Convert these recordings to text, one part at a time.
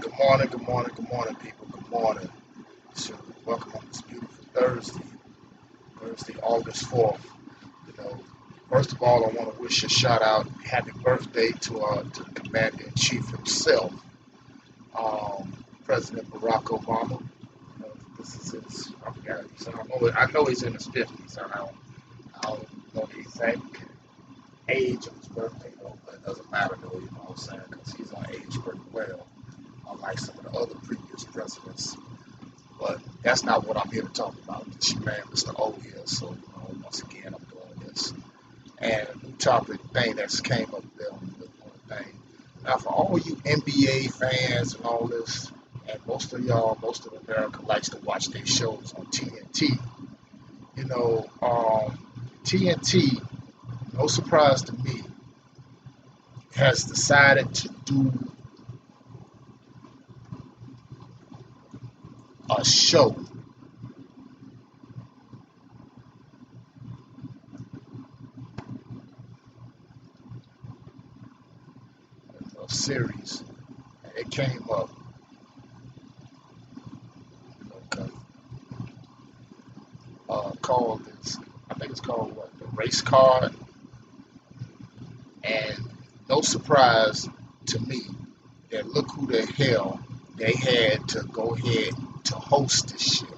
Good morning, people. Good morning. So, welcome on this beautiful Thursday, August 4th. You know, first of all, I want to wish a shout out, happy birthday to the Commander in Chief himself, President Barack Obama. This is his, I forgot, I know he's in his 50s. I don't know the exact age of his birthday, though, but it doesn't matter, though, you know what I'm saying, because he's on age pretty well, unlike some of the other previous presidents. But that's not what I'm here to talk about. This your man, Mr. O here. So, once again, I'm doing this. And a new topic thing that's came up there on the thing. Now, for all you NBA fans and all this, and most of y'all, most of America likes to watch their shows on TNT. You know, TNT, no surprise to me, has decided to do a show, a series, and it came up, called this, I think it's called what, the race card, and no surprise to me that look who the hell they had to go ahead to host this shit,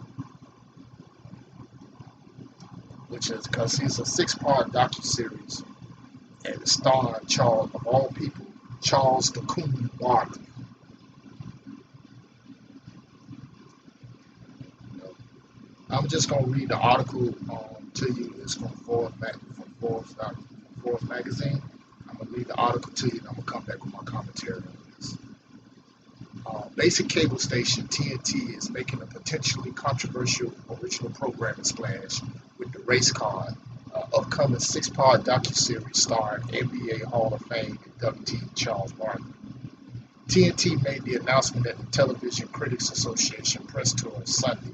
which is because it's a six-part docuseries, and it's starring Charles, of all people, Charles the Coon Barkley. I'm just gonna read the article to you. It's from Forbes magazine. I'm gonna read the article to you, and I'm gonna come back with my commentary on this. Basic cable station TNT is making a potentially controversial original programming splash with the race card, upcoming six-part docuseries starring NBA Hall of Fame inductee Charles Barkley. TNT made the announcement at the Television Critics Association press tour Sunday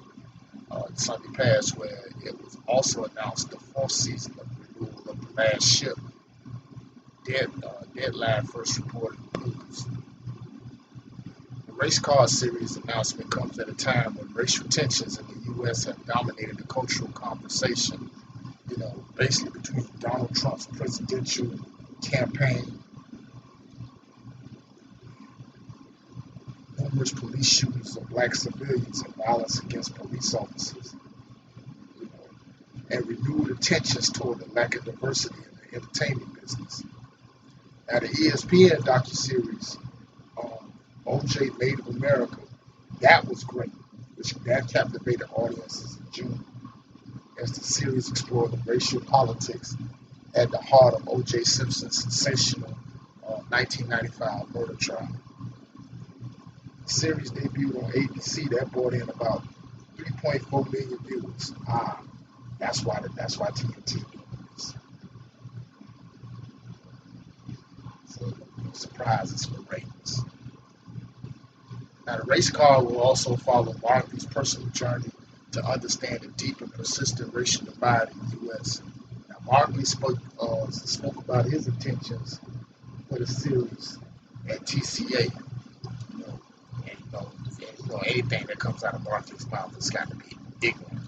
past, where it was also announced the fourth season of the renewal of The Last Ship. Deadline first reported news. The race car series announcement comes at a time when racial tensions in the U.S. have dominated the cultural conversation. Basically between Donald Trump's presidential campaign, numerous police shootings of black civilians, and violence against police officers, and renewed attentions toward the lack of diversity in the entertainment business. Now, the ESPN docuseries, OJ Made of America, that was great, that captivated audiences in June, as the series explored the racial politics at the heart of O.J. Simpson's sensational 1995 murder trial. The series debuted on ABC. That brought in about 3.4 million viewers. That's why TNT doing this. So no surprises for ratings. Now, the race car will also follow Barkley's personal journey to understand the deep and persistent racial divide in the U.S. Now, Barkley spoke about his intentions for the series at TCA. Anything that comes out of Barkley's mouth has got to be ignorant.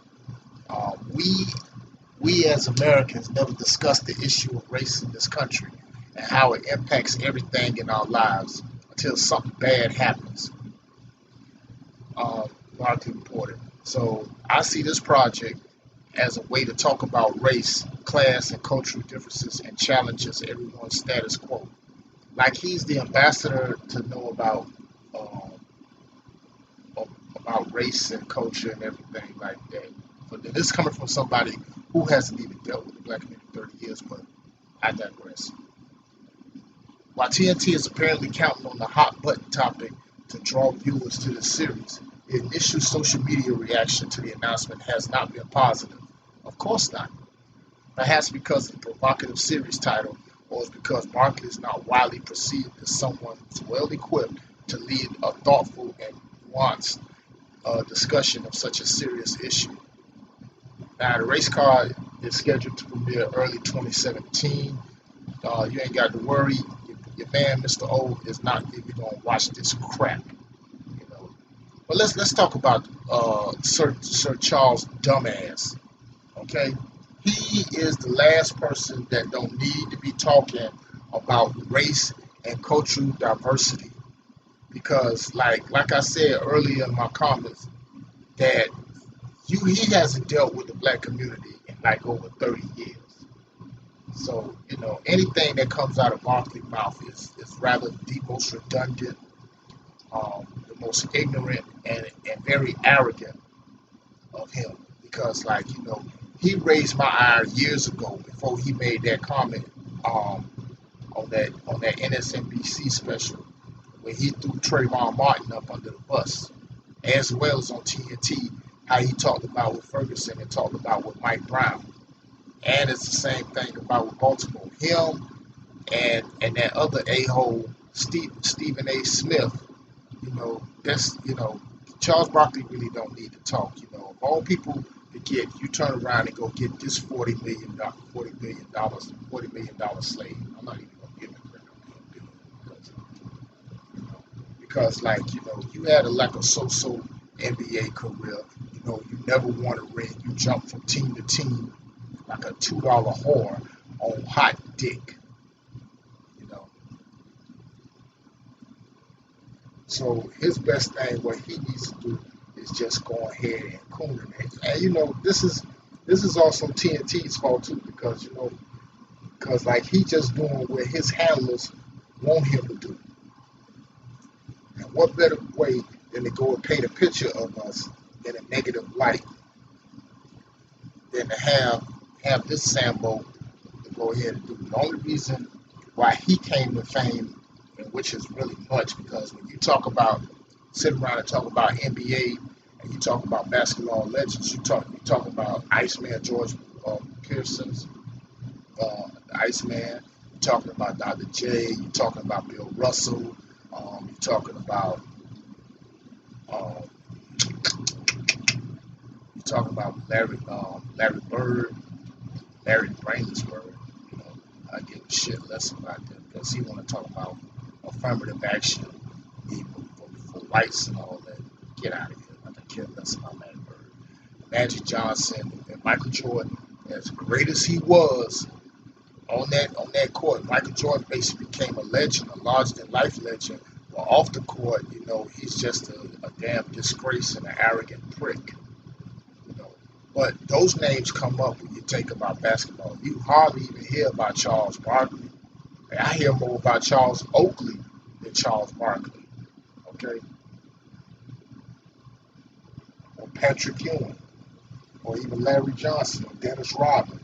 We as Americans never discuss the issue of race in this country and how it impacts everything in our lives until something bad happens. Barkley reported. So I see this project as a way to talk about race, class, and cultural differences and challenges everyone's status quo. Like he's the ambassador to know about race and culture and everything like that. But this is coming from somebody who hasn't even dealt with the black community in 30 years, but I digress. While TNT is apparently counting on the hot button topic to draw viewers to the series, the initial social media reaction to the announcement has not been positive. Of course not. Perhaps because of the provocative series title, or it's because Barkley is not widely perceived as someone who's well equipped to lead a thoughtful and nuanced discussion of such a serious issue. Now, the race car is scheduled to premiere early 2017. You ain't got to worry. Your man, Mr. O, is not even going to watch this crap. But let's talk about Sir Charles Dumbass. Okay, he is the last person that don't need to be talking about race and cultural diversity because, like I said earlier in my comments, that he hasn't dealt with the black community in like over 30 years. So, anything that comes out of Barkley's mouth is rather the most redundant, the most ignorant, and very arrogant of him. Because, he raised my ire years ago before he made that comment on that NSNBC special where he threw Trayvon Martin up under the bus, as well as on TNT, how he talked about with Ferguson and talked about with Mike Brown. And it's the same thing about with Baltimore. Him and that other a-hole, Stephen A. Smith, Charles Barkley really don't need to talk. Of all people to get, you turn around and go get this $40 million slave. I'm not even gonna give him credit because you had a so-so NBA career. You never won a ring. You jumped from team to team like a $2 whore on hot dick. So his best thing, what he needs to do, is just go ahead and cooner it. And this is also TNT's fault too, because he just doing what his handlers want him to do. And what better way than to go and paint a picture of us in a negative light than to have this Sambo to go ahead and do. The only reason why he came to fame, and which is really much, because when you sit around and talk about NBA and you talk about basketball legends, you talk about Iceman George Pearson's Iceman. You're talking about Dr. J. You're talking about Bill Russell. You're talking about Larry Bird, Larry Brainless Bird. I give a shit less about them because he want to talk about affirmative action for whites and all that. Get out of here. I can care less about Larry Bird. Magic Johnson and Michael Jordan, as great as he was on that court, Michael Jordan basically became a legend, a larger-than-life legend. Well, off the court, he's just a damn disgrace and an arrogant prick. But those names come up when you think about basketball. You hardly even hear about Charles Barkley. I hear more about Charles Oakley than Charles Barkley. Okay? Or Patrick Ewing. Or even Larry Johnson or Dennis Rodman.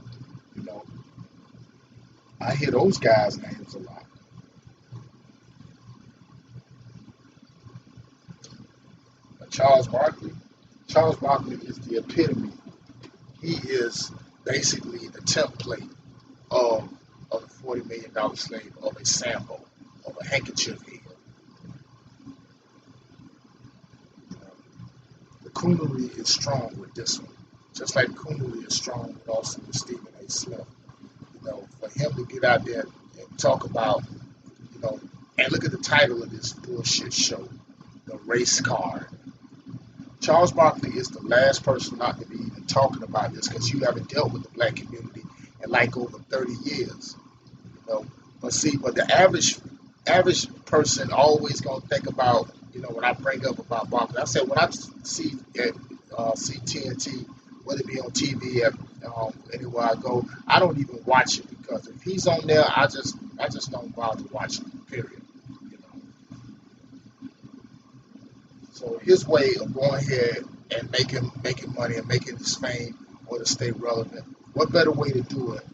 I hear those guys' names a lot. But Charles Barkley is the epitome. He is basically the template of a $40 million slave, of a Sambo, of a handkerchief head. The COONERY is strong with this one, just like COONERY is strong with also with Stephen A. Smith. For him to get out there and talk about, and look at the title of this bullshit show, The Race Card. Charles Barkley is the last person not to be even talking about this because you haven't dealt with the black community in like over 30 years. But the average person always gonna think about, when I bring up about Barkley. I said when I see TNT, whether it be on TV anywhere I go, I don't even watch it because if he's on there, I just don't bother watching it, period. So his way of going ahead and making money and making his fame or to stay relevant, what better way to do it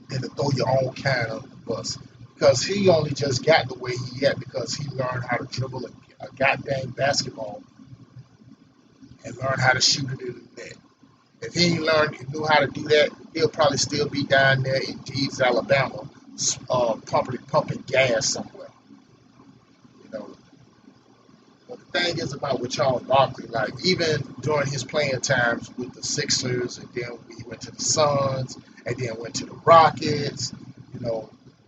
than to throw your own kind of bus? Because he only just got the way he got because he learned how to dribble a goddamn basketball and learn how to shoot it in the net. If he knew how to do that, he'll probably still be down there in Deeds, Alabama, pumping gas somewhere. But the thing is about with Charles Barkley, even during his playing times with the Sixers, and then he went to the Suns, and then went to the Rockets,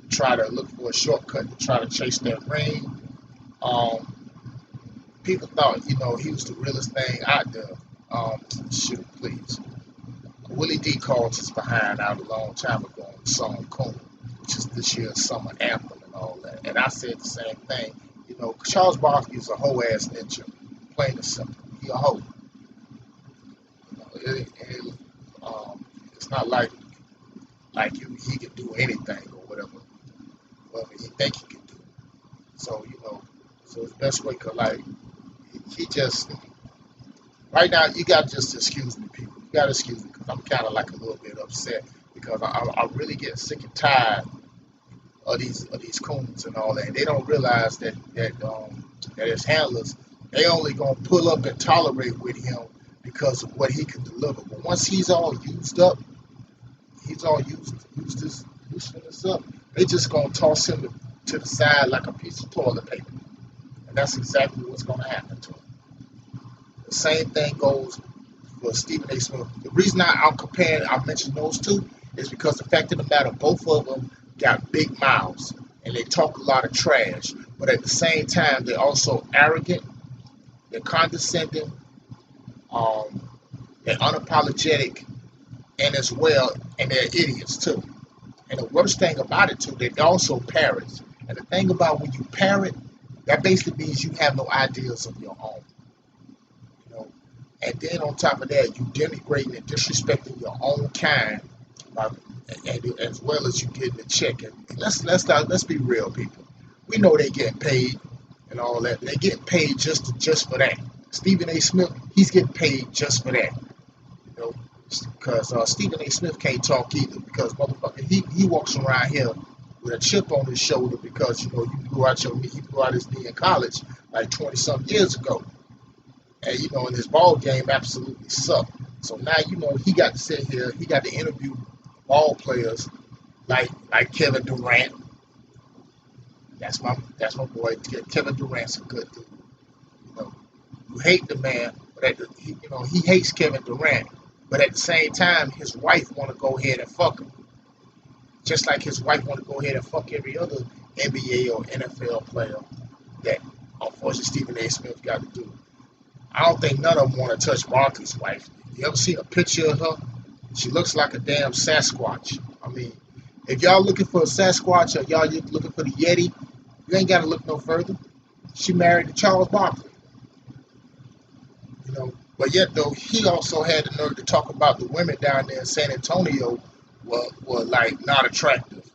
try to look for a shortcut to try to chase that ring. people thought, he was the realest thing out there. Shoot, please. Willie D called his behind out a long time ago on the song "COONERY," which is this year's summer anthem and all that. And I said the same thing. Charles Barkley is a hoe ass ninja, plain and simple. He a hoe. It's not like he can do anything or whatever he think he can do. So so his best way, cause like he just right now you gotta just excuse me, people. You gotta excuse me because I'm kind of like a little bit upset because I really get sick and tired of these coons and all that. And they don't realize that his handlers, they only gonna pull up and tolerate with him because of what he can deliver. But once he's all used up, he's all usefulness up, they just gonna toss him to the side like a piece of toilet paper. And that's exactly what's gonna happen to him. The same thing goes for Stephen A. Smith. The reason I mentioned those two is because the fact of the matter, both of them got big mouths and they talk a lot of trash. But at the same time, they're also arrogant, they're condescending, they're unapologetic, and they're idiots too. And the worst thing about it too, they're also parrots. And the thing about when you parrot, that basically means you have no ideas of your own. And then on top of that, you denigrating and disrespecting your own kind, and as well as you getting a check. And let's be real, people. We know they getting paid and all that. They getting paid just for that. Stephen A. Smith, he's getting paid just for that. Because Stephen A. Smith can't talk either. Because motherfucker, he walks around here with a chip on his shoulder because he blew out his knee in college like 20 some years ago. And and his ball game absolutely sucked. So now he got to sit here, he got to interview ball players like Kevin Durant. That's my boy. Kevin Durant's a good dude. You hate the man, but he hates Kevin Durant. But at the same time, his wife want to go ahead and fuck him, just like his wife want to go ahead and fuck every other NBA or NFL player that unfortunately Stephen A. Smith got to do. I don't think none of them want to touch Barkley's wife. You ever seen a picture of her? She looks like a damn Sasquatch. I mean, if y'all looking for a Sasquatch or y'all looking for the Yeti, you ain't got to look no further. She married to Charles Barkley. But yet though, he also had the nerve to talk about the women down there in San Antonio were like not attractive.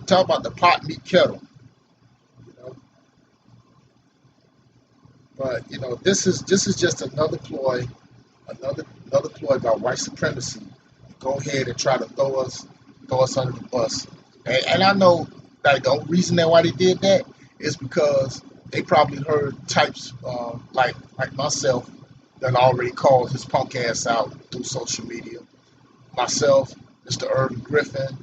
Talk about the pot meat kettle. But this is just another ploy by white supremacy to go ahead and try to throw us under the bus. And I know that the only reason why they did that is because they probably heard types like myself that already called his punk ass out through social media. Myself, Mr. Irvin Griffin,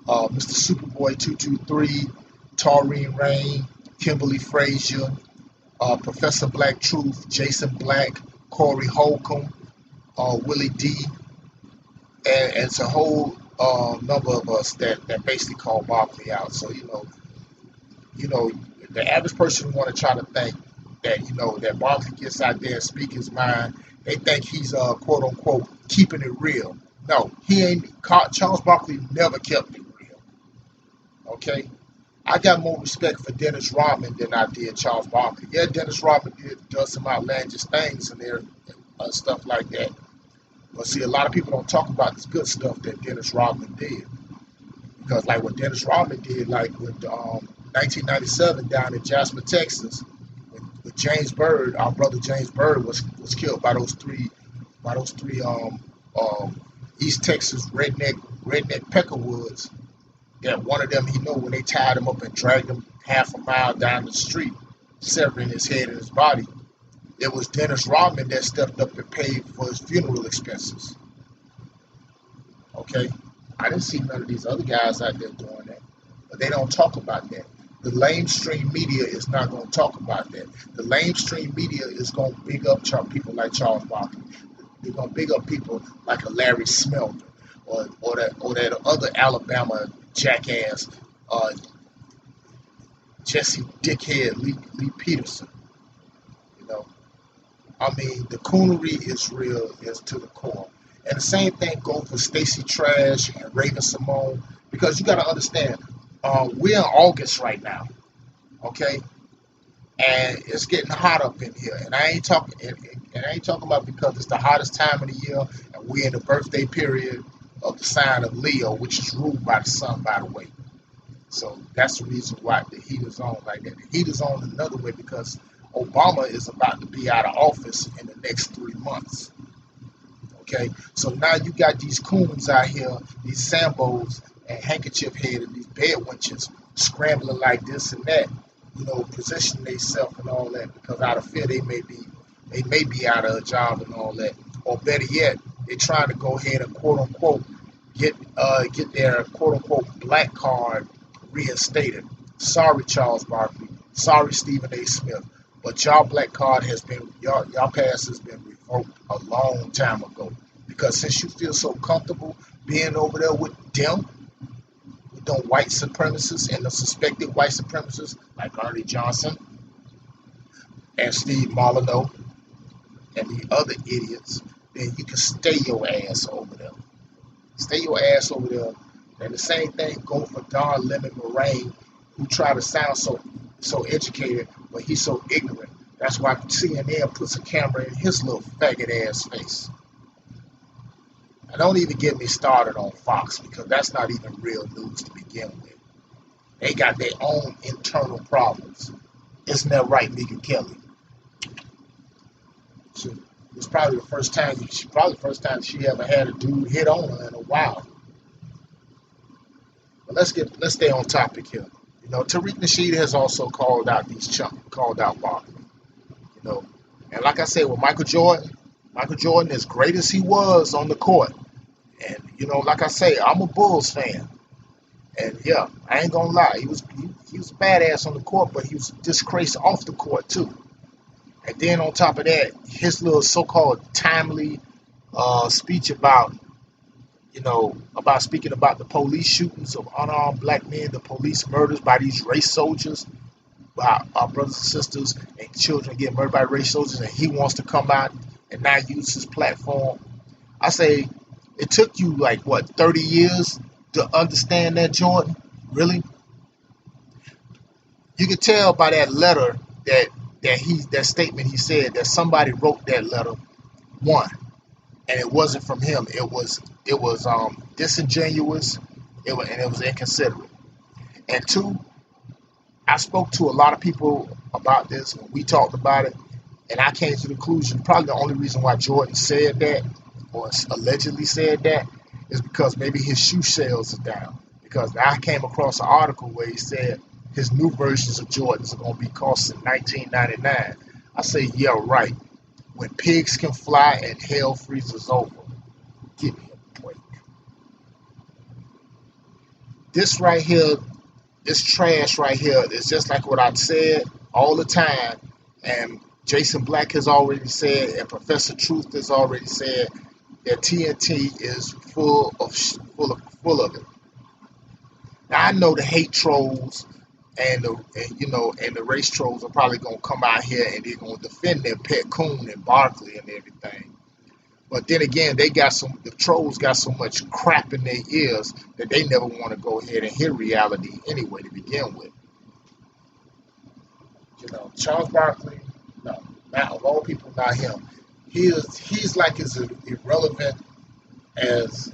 Mr. Superboy 223, Taurine Rain, Kimberly Frazier, Professor Black Truth, Jason Black, Corey Holcomb, Willie D, and it's a whole number of us that basically call Barkley out. So the average person want to try to think that that Barkley gets out there and speak his mind. They think he's quote unquote keeping it real. No, he ain't. Charles Barkley never kept it real. Okay. I got more respect for Dennis Rodman than I did Charles Barkley. Yeah, Dennis Rodman does some outlandish things in there and stuff like that. But see, a lot of people don't talk about this good stuff that Dennis Rodman did. Because like what Dennis Rodman did, like with 1997 down in Jasper, Texas, with James Byrd, our brother James Byrd was killed by those three East Texas redneck peckerwoods. That one of them, when they tied him up and dragged him half a mile down the street, severing his head and his body, it was Dennis Rodman that stepped up and paid for his funeral expenses. Okay? I didn't see none of these other guys out there doing that. But they don't talk about that. The lamestream media is not going to talk about that. The lamestream media is going to big up people like Charles Barkley. They're going to big up people like a Larry Smelter or that other Alabama jackass, Jesse Dickhead Lee Peterson. You know, I mean, the coonery is real, is to the core. And the same thing goes for Stacey Trash and Raven Simone, because you got to understand, we're in August right now, okay? And it's getting hot up in here. And I ain't talking about because it's the hottest time of the year, and we're in the birthday period of the sign of Leo, which is ruled by the sun, by the way. So that's the reason why the heat is on like that. The heat is on another way because Obama is about to be out of office in the next 3 months. Okay, so now you got these coons out here, these Sambos and handkerchief head and these bed wenches scrambling like this and that, positioning themselves and all that because out of fear they may be out of a job and all that, or better yet, they're trying to go ahead and quote unquote get their quote unquote black card reinstated. Sorry, Charles Barkley. Sorry, Stephen A. Smith. But y'all black card has been y'all pass has been revoked a long time ago. Because since you feel so comfortable being over there with them, with them white supremacists and the suspected white supremacists like Ernie Johnson and Steve Molyneux and the other idiots, then you can stay your ass over there. Stay your ass over there. And the same thing goes for Don Lemon Moraine, who try to sound so educated, but he's so ignorant. That's why CNN puts a camera in his little faggot ass face. And don't even get me started on Fox because that's not even real news to begin with. They got their own internal problems. Isn't that right, Mika Kelly? It's probably the first time she ever had a dude hit on her in a while. But let's stay on topic here. Tariq Nasheed has also called out Barkley. And like I said, with Michael Jordan, as great as he was on the court, and like I say, I'm a Bulls fan, and yeah, I ain't gonna lie, he was a badass on the court, but he was a disgrace off the court too. And then on top of that, his little so-called timely speech about speaking about the police shootings of unarmed black men, the police murders by these race soldiers, by our brothers and sisters and children getting murdered by race soldiers, and he wants to come out and now use his platform. I say, it took you 30 years to understand that, Jordan? Really? You could tell by that letter that statement he said that somebody wrote that letter, one, and it wasn't from him. It was disingenuous, and it was inconsiderate. And two, I spoke to a lot of people about this when we talked about it, and I came to the conclusion probably the only reason why Jordan said that or allegedly said that is because maybe his shoe sales are down. Because I came across an article where he said his new versions of Jordans are going to be costing $19.99. I say, yeah, right. When pigs can fly and hell freezes over, give me a break. This right here, this trash right here is just like what I've said all the time, and Jason Black has already said, and Professor Truth has already said that TNT is full of it. Now I know the hate trolls and the race trolls are probably gonna come out here and they're gonna defend their pet coon and Barkley and everything. But then again, the trolls got so much crap in their ears that they never want to go ahead and hear reality anyway to begin with. Charles Barkley, no, not of all people, not him. He's like as irrelevant as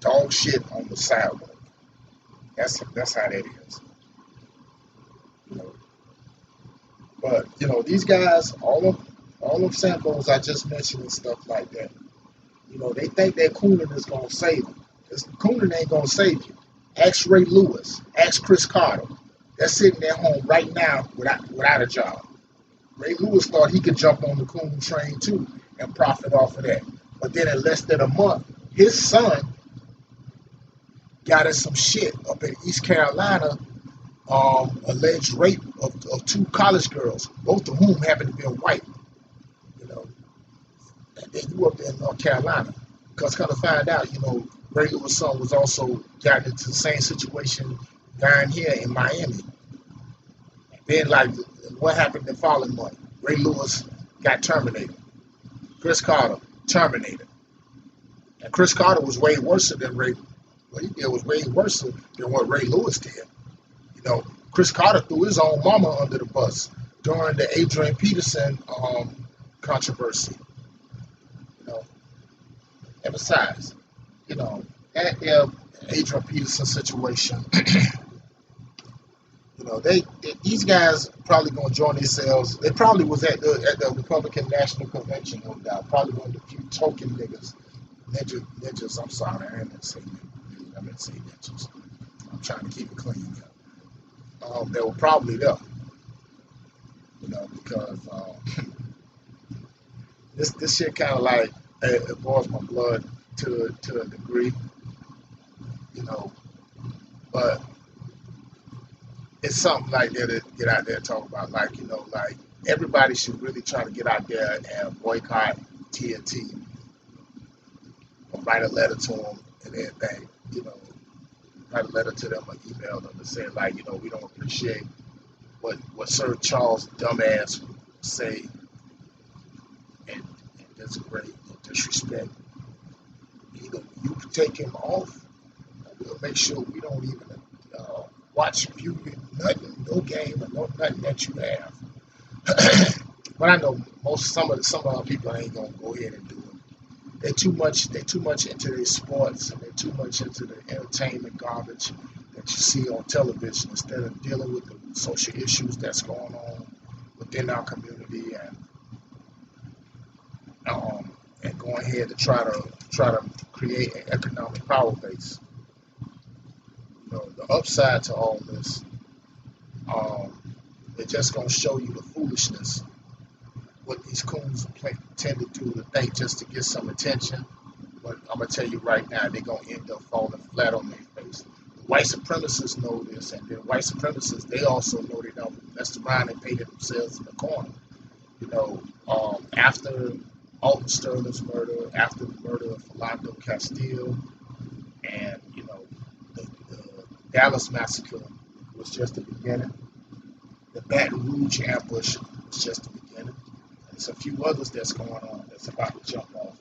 dog shit on the sidewalk. That's how that is. But these guys, all of Sambos I just mentioned and stuff like that. They think that Coonan is gonna save them. Coonan ain't gonna save you. Ask Ray Lewis. Ask Chris Carter. They're sitting at home right now without a job. Ray Lewis thought he could jump on the Coonan train too and profit off of that. But then in less than a month, his son got in some shit up in East Carolina, alleged rape of two college girls, both of whom happen to be white. And they grew up in North Carolina. Because kind of find out, Ray Lewis' son was also got into the same situation down here in Miami. Then, like, what happened the following month? Ray Lewis got terminated. Chris Carter terminated. And Chris Carter was way worse than Ray. What he did was way worse than what Ray Lewis did. You know, Chris Carter threw his own mama under the bus during the Adrian Peterson controversy. You know, and besides, you know, that Adrian Peterson situation, you know, these guys probably gonna join themselves. They probably was at the Republican National Convention, no doubt. Probably one of the few token ninjas. I'm sorry, I didn't say ninjas. I meant to say ninjas. I'm trying to keep it clean. They were probably there, you know, because this shit kind of like it boils my blood to a degree, you know, but it's something like that to get out there and talk about. Like, you know, like everybody should really try to get out there and boycott TNT or write a letter to them and everything, you know, write a letter to them or email them and say, like, you know, we don't appreciate what Sir Charles dumbass say and disagree and disrespect. Either you take him off, or we'll make sure we don't even watch you nothing, no game or no nothing that you have. But I know some of the people ain't gonna go ahead and do it. They're too much into their sports and they're too much into the entertainment garbage that you see on television instead of dealing with the social issues that's going on within our community and going ahead to try to create an economic power base. You know, the upside to all this, it's just gonna show you the foolishness what these coons tend to do to think just to get some attention. But I'm gonna tell you right now, they're gonna end up falling flat on their face. The white supremacists know this, and the white supremacists they also know they don't mess around and painted themselves in the corner. You know, after Alton Sterling's murder, after the murder of Philando Castile, and you know, the Dallas massacre was just the beginning. The Baton Rouge ambush was just the beginning. There's a few others that's going on that's about to jump off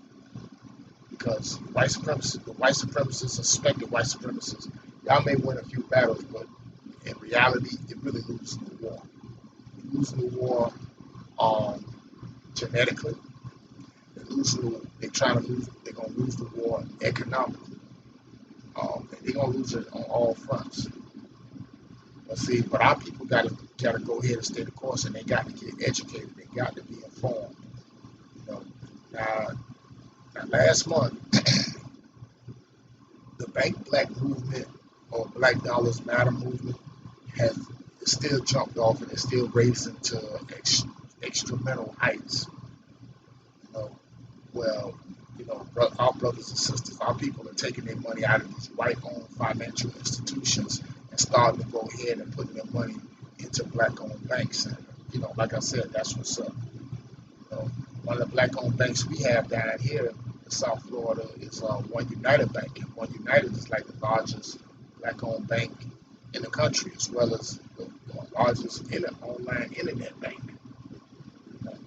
because the white supremacists, suspected white supremacists, y'all may win a few battles, but in reality, you're really losing the war. You're losing the war genetically. They're gonna lose the war economically. And they're gonna lose it on all fronts. But our people gotta go ahead and stay the course, and they got to get educated. They got to be informed. You know, now last month, the Bank Black movement or Black Dollars Matter movement has still jumped off and it's still raising to extramental heights. You know, well, you know, our brothers and sisters, our people are taking their money out of these white-owned financial institutions and starting to go ahead and put their money into black-owned banks. And, you know, like I said, that's what's up. You know, one of the black-owned banks we have down here in South Florida is One United Bank. And One United is like the largest black-owned bank in the country, as well as the largest online internet bank. You know,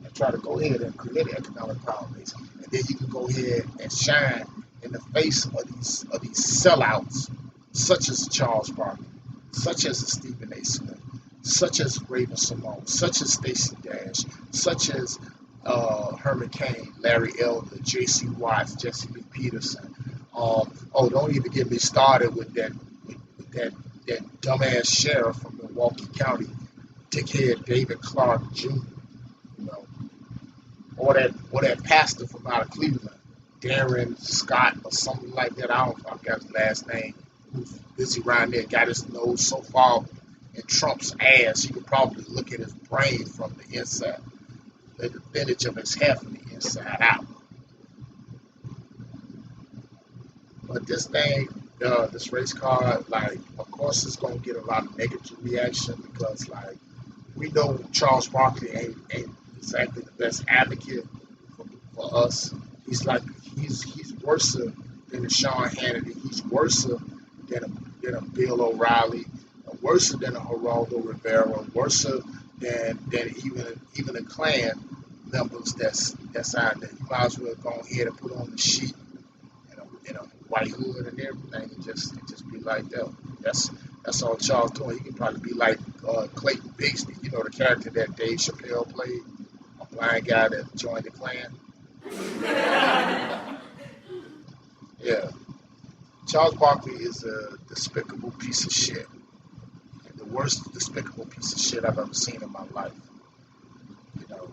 and try to go ahead and create an economic power base. And then you can go ahead and shine in the face of these sellouts, such as Charles Barkley, such as Stephen A. Smith, such as Raven Simone, such as Stacey Dash, such as Herman Cain, Larry Elder, J.C. Watts, Jesse Lee Peterson. Don't even get me started with that dumbass sheriff from Milwaukee County, dickhead David Clark Jr. You know, or that pastor from out of Cleveland, Darren Scott or something like that. I forgot his last name. Who's busy around there, got his nose so far in Trump's ass, you could probably look at his brain from the inside, the advantage of his hair from the inside out. But this thing, this race car, like, of course, it's gonna get a lot of negative reaction because, like, we know Charles Barkley ain't exactly the best advocate for us. He's worse than a Sean Hannity. He's worse than a Bill O'Reilly, worse than a Geraldo Rivera, worse than even the Klan members that's out there. You might as well go ahead and put on the sheet and a white hood and everything, and just be like that. That's all Charles doing. He can probably be like Clayton Bigsby, you know, the character that Dave Chappelle played, a blind guy that joined the Klan. Yeah, Charles Barkley is a despicable piece of shit. The worst despicable piece of shit I've ever seen in my life. You know,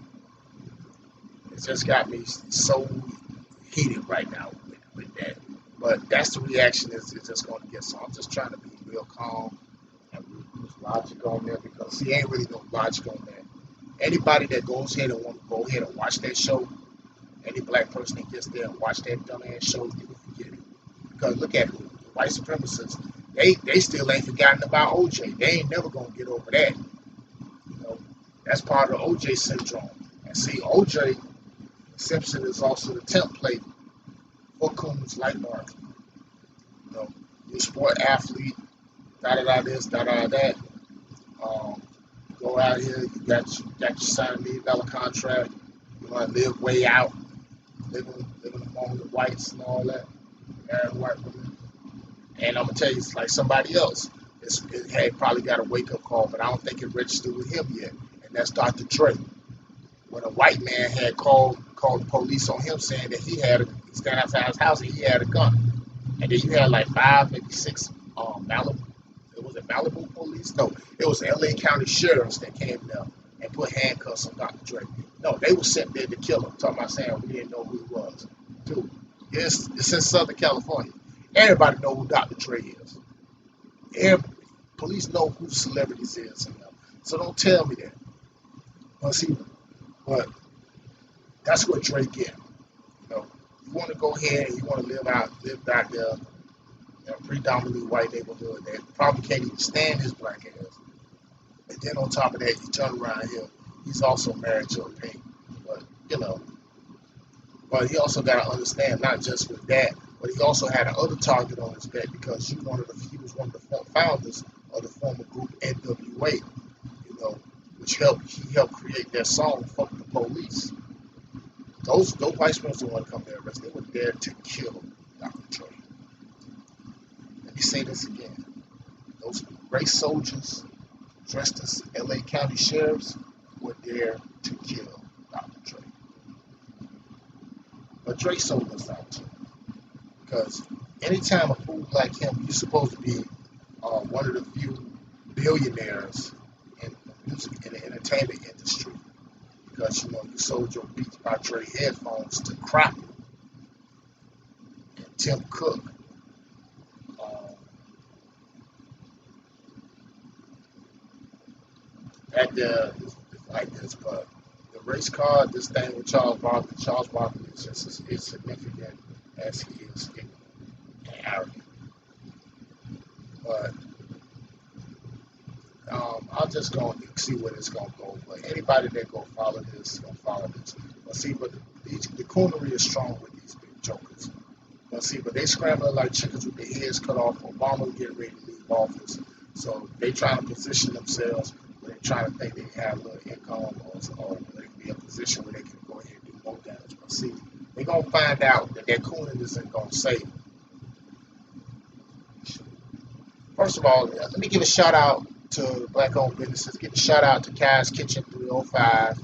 it just got me so heated right now with that. But that's the reaction it's just going to get. So I'm just trying to be real calm and use logic on there because he ain't really no logic on that. Anybody that goes ahead and want to go ahead and watch that show, any black person that gets there and watch that dumbass show, you can forget it. Because look at it, the white supremacists, they still ain't forgotten about OJ. They ain't never gonna get over that. You know, that's part of the OJ syndrome. And see, OJ Simpson is also the template for coons like Mark. You know, you're a sport athlete, da this, da that. Go out here, you got your $7 million contract. You want to live way out, living among the whites and all that, marrying white women. And I'm gonna tell you, it's like somebody else. It had probably got a wake up call, but I don't think it registered with him yet. And that's Dr. Dre. When a white man had called the police on him saying that he stand outside his house and he had a gun. And then you had like 5, maybe 6 Malibu. Was it Malibu police? No, it was LA County sheriffs that came there and put handcuffs on Dr. Dre. No, they were sent there to kill him. Talking about saying we didn't know who he was. Dude, it's in Southern California. Everybody know who Dr. Dre is. Police know who the celebrities is. So don't tell me that. But that's what Dre get. You know, you want to go ahead and you want to live back there in a predominantly white neighborhood that probably can't even stand his black ass. And then on top of that, you turn around here, he's also married to a pink. But, you know, but he also got to understand, not just with that, but he also had another target on his back because he was one of the founders of the former group NWA, you know, which he helped create that song, Fuck the Police. Those white supremacists didn't want to come there and arrest. They were there to kill Dr. Dre. Let me say this again. Those race soldiers dressed as LA County sheriffs were there to kill Dr. Dre. But Dre sold us out too. Because anytime a fool like him, you're supposed to be one of the few billionaires in the music and the entertainment industry. Because, you know, you sold your Beats by Dre headphones to Crockett and Tim Cook. It's like this, but the race card, this thing with Charles Barkley is just as significant as he is ignorant and arrogant. But I'm just going to see where it's going to go. But anybody that going to follow this, going to follow this. But see, the coonery is strong with these big jokers. But they scrambling like chickens with their heads cut off. Obama getting ready to leave office. So they trying to position themselves where they trying to think they have a little income or they can be in a position where they can go ahead and do more damage. But see, they're going to find out that cooning isn't going to save them. First of all, let me give a shout out to black-owned businesses. Give a shout out to Kai's Kitchen 305.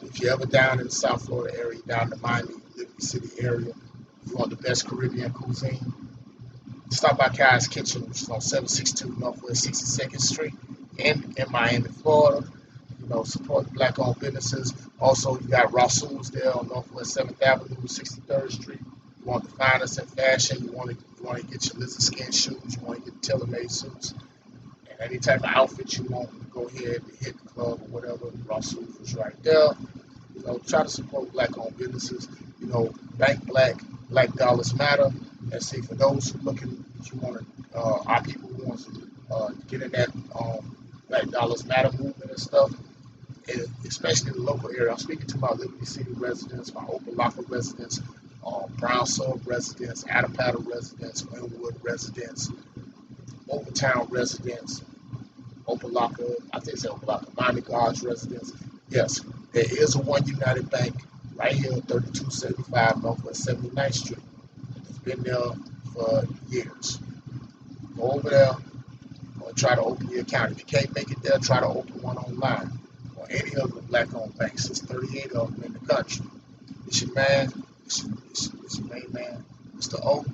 If you're ever down in the South Florida area, down in the Miami, Liberty City area, you want the best Caribbean cuisine, stop by Kai's Kitchen, which is on 762 Northwest 62nd Street in Miami, Florida. You know, support black-owned businesses. Also, you got Rasul's there on Northwest 7th Avenue, 63rd Street. You want the finest in fashion. You want to get your lizard skin shoes. You want to get tailor-made suits. And any type of outfit you want, to go ahead and hit the club or whatever. Rasul's is right there. You know, try to support black-owned businesses. You know, Bank Black Dollars Matter. And see, for those who looking, you want to, our people who want to get in that Black Dollars Matter movement and stuff, and especially in the local area. I'm speaking to my Liberty City residents, my Opelika residents, Brown Sub residents, Adapata residents, Wynwood residents, Overtown residents, Opalaka, I think it's Opalaka, Miami Gardens residents. Yes, there is a One United Bank right here, 3275 Northwest 79th Street. It's been there for years. Go over there or try to open your account. If you can't make it there, try to open one online or any other black-owned banks. There's 38 of them in the country. It's your man, it's your main man, Mr. O.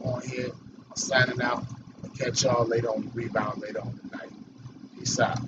On here, I'm signing out. I'll catch y'all later on the rebound later on tonight. Peace out.